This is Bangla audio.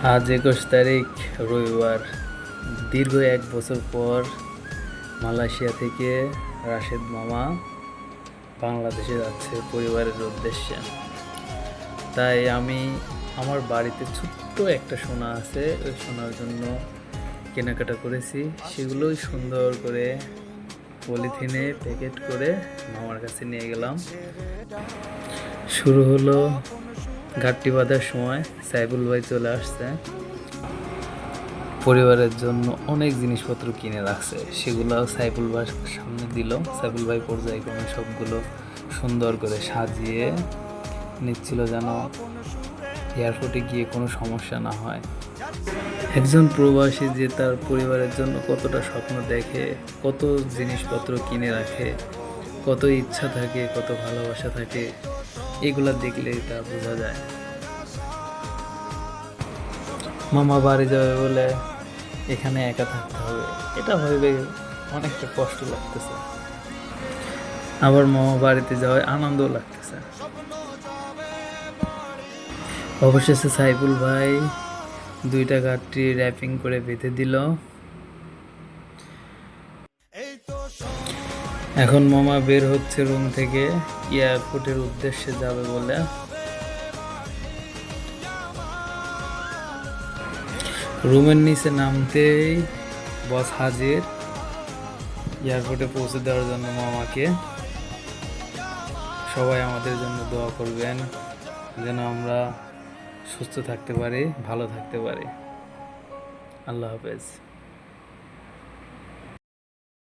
আজ 21 তারিখ রবিবার। দীর্ঘ 1 বছর পর মালয়েশিয়া থেকে রাশেদ মামা বাংলাদেশে যাচ্ছে পরিবারের উদ্দেশ্যে। তাই আমি আমার বাড়িতে ছোট্ট একটা সোনা আছে, ওই সোনার জন্য কেনাকাটা করেছি। সেগুলোই সুন্দর করে পলিথিনে প্যাকেট করে মামার কাছে নিয়ে গেলাম। শুরু হলো ঘাটতি বাঁধার সময়। সাইফুল ভাই চলে আসছে, পরিবারের জন্য অনেক জিনিসপত্র কিনে রাখছে, সেগুলো সাইফুল ভাই সামনে দিল। সাইফুল ভাই পর্যায়ক্রমে সবগুলো সুন্দর করে সাজিয়ে নিচ্ছিল, যেন এয়ারপোর্টে গিয়ে কোনো সমস্যা না হয়। একজন প্রবাসী যে তার পরিবারের জন্য কতটা স্বপ্ন দেখে, কত জিনিসপত্র কিনে রাখে, কত ইচ্ছা থাকে, কত ভালোবাসা থাকে, এগুলা দেখলে তা বোঝা যায়। মামা বাড়ি যাবে বলে এখানে একা থাকতে হবে, এটা ভেবে অনেকটা কষ্ট লাগতেছে। আবার মামা বাড়িতে যাওয়ায় আনন্দ লাগতেছে। অবশেষে সাইফুল ভাই 2টা গাড়ি র্যাপিং করে বেঁধে দিল। এখন মামা বের হচ্ছে রুম থেকে, এয়ারপোর্টের উদ্দেশ্যে যাবে বলে। রুমের নিচে নামতেই বস হাজির, এয়ারপোর্টে পৌঁছে দেওয়ার জন্য মামাকে। সবাই আমাদের জন্য দোয়া করবেন, যেন আমরা সুস্থ থাকতে পারি, ভালো থাকতে পারি। আল্লাহ হাফেজ।